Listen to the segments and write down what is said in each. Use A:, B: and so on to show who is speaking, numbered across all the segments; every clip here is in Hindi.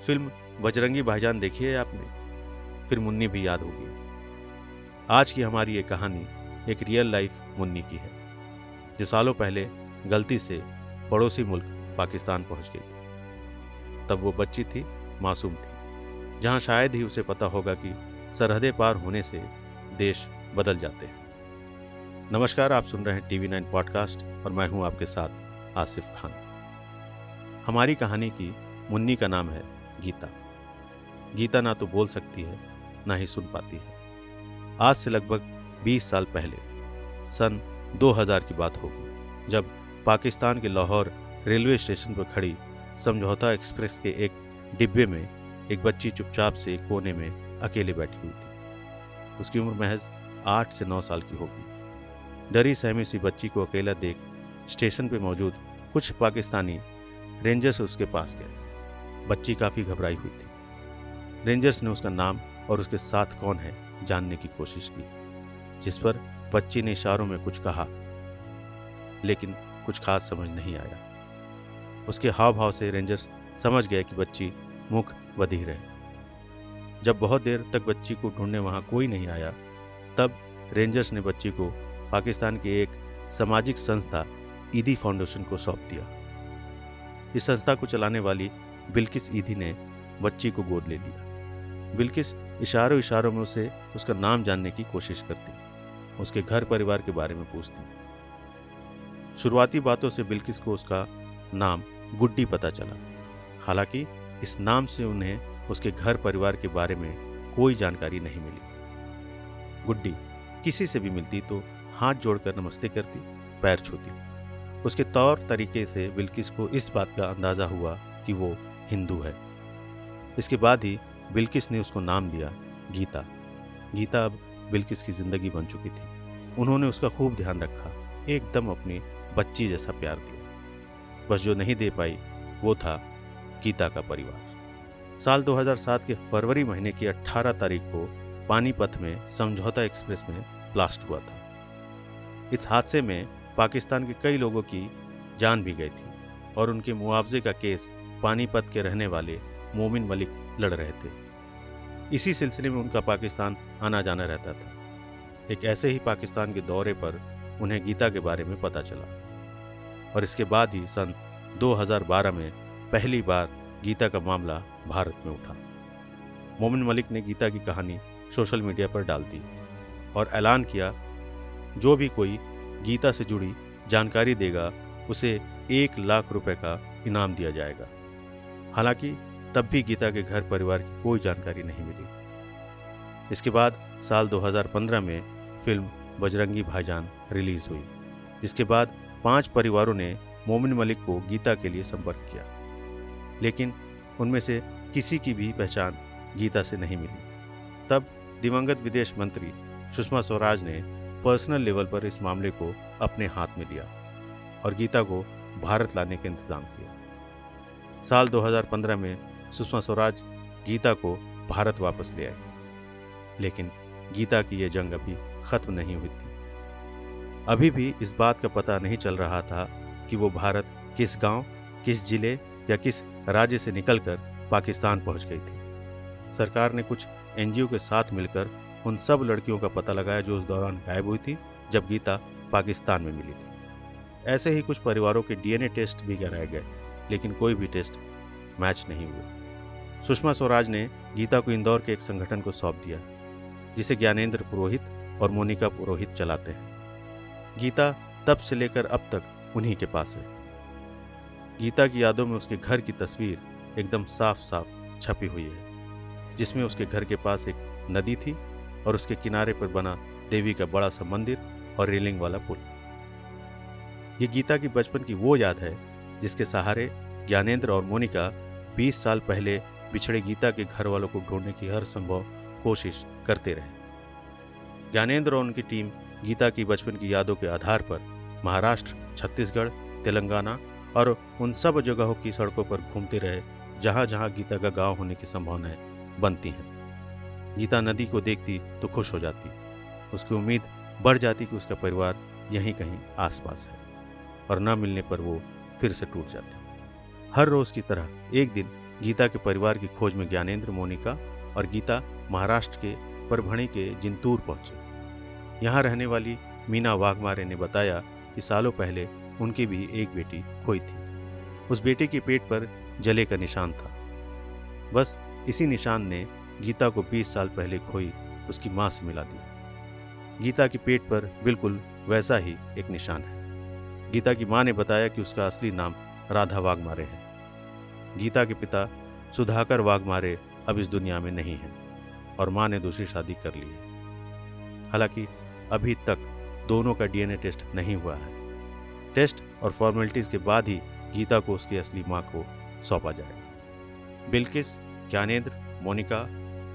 A: फिल्म बजरंगी भाईजान देखी है आपने? फिर मुन्नी भी याद होगी। आज की हमारी ये कहानी एक रियल लाइफ मुन्नी की है, जो सालों पहले गलती से पड़ोसी मुल्क पाकिस्तान पहुंच गई थी। तब वो बच्ची थी, मासूम थी, जहां शायद ही उसे पता होगा कि सरहदें पार होने से देश बदल जाते हैं। नमस्कार, आप सुन रहे हैं TV9 पॉडकास्ट और मैं हूं आपके साथ आसिफ खान। हमारी कहानी की मुन्नी का नाम है गीता। गीता ना तो बोल सकती है, ना ही सुन पाती है। आज से लगभग 20 साल पहले सन 2000 की बात होगी, जब पाकिस्तान के लाहौर रेलवे स्टेशन पर खड़ी समझौता एक्सप्रेस के एक डिब्बे में एक बच्ची चुपचाप से एक कोने में अकेले बैठी हुई थी। उसकी उम्र महज 8 से 9 साल की होगी। डरी सहमी सी बच्ची को अकेला देख स्टेशन पर मौजूद कुछ पाकिस्तानी रेंजर्स उसके पास गए। बच्ची काफ़ी घबराई हुई थी। रेंजर्स ने उसका नाम और उसके साथ कौन है जानने की कोशिश की, जिस पर बच्ची ने इशारों में कुछ कहा, लेकिन कुछ खास समझ नहीं आया। उसके हाव भाव से रेंजर्स समझ गए कि बच्ची मूक बधिर है। जब बहुत देर तक बच्ची को ढूंढने वहां कोई नहीं आया, तब रेंजर्स ने बच्ची को पाकिस्तान की एक सामाजिक संस्था ईदी फाउंडेशन को सौंप दिया। इस संस्था को चलाने वाली बिल्किस ईदी ने बच्ची को गोद ले लिया। बिल्किस इशारों इशारों में उसे उसका नाम जानने की कोशिश करती, उसके घर परिवार के बारे में पूछती। शुरुआती बातों से बिल्किस को उसका नाम गुड्डी पता चला। हालांकि इस नाम से उन्हें उसके घर परिवार के बारे में कोई जानकारी नहीं मिली। गुड्डी किसी से भी मिलती तो हाथ जोड़कर नमस्ते करती, पैर छूती। उसके तौर तरीके से बिल्किस को इस बात का अंदाजा हुआ कि वो हिंदू है। इसके बाद ही बिल्किस ने उसको नाम दिया गीता। गीता अब बिल्किस की जिंदगी बन चुकी थी। उन्होंने उसका खूब ध्यान रखा, एकदम अपनी बच्ची जैसा प्यार दिया। बस जो नहीं दे पाई वो था गीता का परिवार। साल 2007 के फरवरी महीने की 18 तारीख को पानीपत में समझौता एक्सप्रेस में ब्लास्ट हुआ था। इस हादसे में पाकिस्तान के कई लोगों की जान भी गई थी और उनके मुआवजे का केस पानीपत के रहने वाले मोमिन मलिक लड़ रहे थे। इसी सिलसिले में उनका पाकिस्तान आना जाना रहता था। एक ऐसे ही पाकिस्तान के दौरे पर उन्हें गीता के बारे में पता चला और इसके बाद ही सन 2012 में पहली बार गीता का मामला भारत में उठा। मोमिन मलिक ने गीता की कहानी सोशल मीडिया पर डाल दी और ऐलान किया, जो भी कोई गीता से जुड़ी जानकारी देगा उसे 1 लाख रुपए का इनाम दिया जाएगा। हालांकि तब भी गीता के घर परिवार की कोई जानकारी नहीं मिली। इसके बाद साल 2015 में फिल्म बजरंगी भाईजान रिलीज हुई, जिसके बाद 5 परिवारों ने मोमिन मलिक को गीता के लिए संपर्क किया, लेकिन उनमें से किसी की भी पहचान गीता से नहीं मिली। तब दिवंगत विदेश मंत्री सुषमा स्वराज ने पर्सनल लेवल पर इस मामले को अपने हाथ में लिया और गीता को भारत लाने का इंतजाम किया। साल 2015 में सुषमा स्वराज गीता को भारत वापस ले आई, लेकिन गीता की यह जंग अभी खत्म नहीं हुई थी। अभी भी इस बात का पता नहीं चल रहा था कि वो भारत किस गांव, किस जिले या किस राज्य से निकलकर पाकिस्तान पहुंच गई थी। सरकार ने कुछ NGO के साथ मिलकर उन सब लड़कियों का पता लगाया जो उस दौरान गायब हुई थी जब गीता पाकिस्तान में मिली थी। ऐसे ही कुछ परिवारों के DNA टेस्ट भी कराए गए, लेकिन कोई भी टेस्ट मैच नहीं हुए। सुषमा स्वराज ने गीता को इंदौर के एक संगठन को सौंप दिया, जिसे ज्ञानेंद्र पुरोहित और मोनिका पुरोहित चलाते हैं। गीता तब से लेकर अब तक उन्हीं के पास है। गीता की यादों में उसके घर की तस्वीर एकदम साफ साफ छपी हुई है, जिसमें उसके घर के पास एक नदी थी और उसके किनारे पर बना देवी का बड़ा सा मंदिर और रेलिंग वाला पुल। ये गीता की बचपन की वो याद है जिसके सहारे ज्ञानेंद्र और मोनिका 20 साल पहले बिछड़े गीता के घर वालों को ढूंढने की हर संभव कोशिश करते रहे। ज्ञानेंद्र और उनकी टीम गीता की बचपन की यादों के आधार पर महाराष्ट्र, छत्तीसगढ़, तेलंगाना और उन सब जगहों की सड़कों पर घूमते रहे जहां जहां गीता का गांव होने की संभावनाएं बनती हैं। गीता नदी को देखती तो खुश हो जाती, उसकी उम्मीद बढ़ जाती कि उसका परिवार यहीं कहीं आसपास है, और न मिलने पर वो फिर से टूट जाती। हर रोज की तरह एक दिन गीता के परिवार की खोज में ज्ञानेंद्र, मोनिका और गीता महाराष्ट्र के परभणी के जिंतूर पहुंचे। यहाँ रहने वाली मीना वाघमारे ने बताया कि सालों पहले उनकी भी एक बेटी खोई थी। उस बेटे के पेट पर जले का निशान था। बस इसी निशान ने गीता को 20 साल पहले खोई उसकी मां से मिला दिया। गीता के पेट पर बिल्कुल वैसा ही एक निशान है। गीता की मां ने बताया कि उसका असली नाम राधा वाघमारे है। गीता के पिता सुधाकर वाघमारे अब इस दुनिया में नहीं हैं और मां ने दूसरी शादी कर ली है। हालांकि अभी तक दोनों का डीएनए टेस्ट नहीं हुआ है। टेस्ट और फॉर्मेलिटीज के बाद ही गीता को उसकी असली मां को सौंपा जाएगा। बिल्किस, ज्ञानेंद्र, मोनिका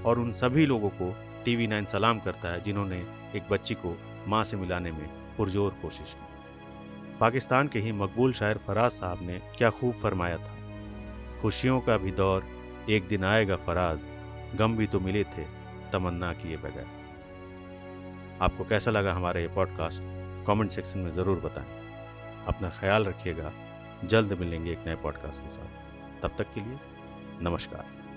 A: और उन सभी लोगों को TV9 सलाम करता है जिन्होंने एक बच्ची को मां से मिलाने में पुरजोर कोशिश की। पाकिस्तान के ही मकबूल शायर फराज साहब ने क्या खूब फरमाया था, खुशियों का भी दौर एक दिन आएगा फराज, गम भी तो मिले थे तमन्ना किए बगैर। आपको कैसा लगा हमारा ये पॉडकास्ट कमेंट सेक्शन में ज़रूर बताएं। अपना ख्याल रखिएगा। जल्द मिलेंगे एक नए पॉडकास्ट के साथ। तब तक के लिए नमस्कार।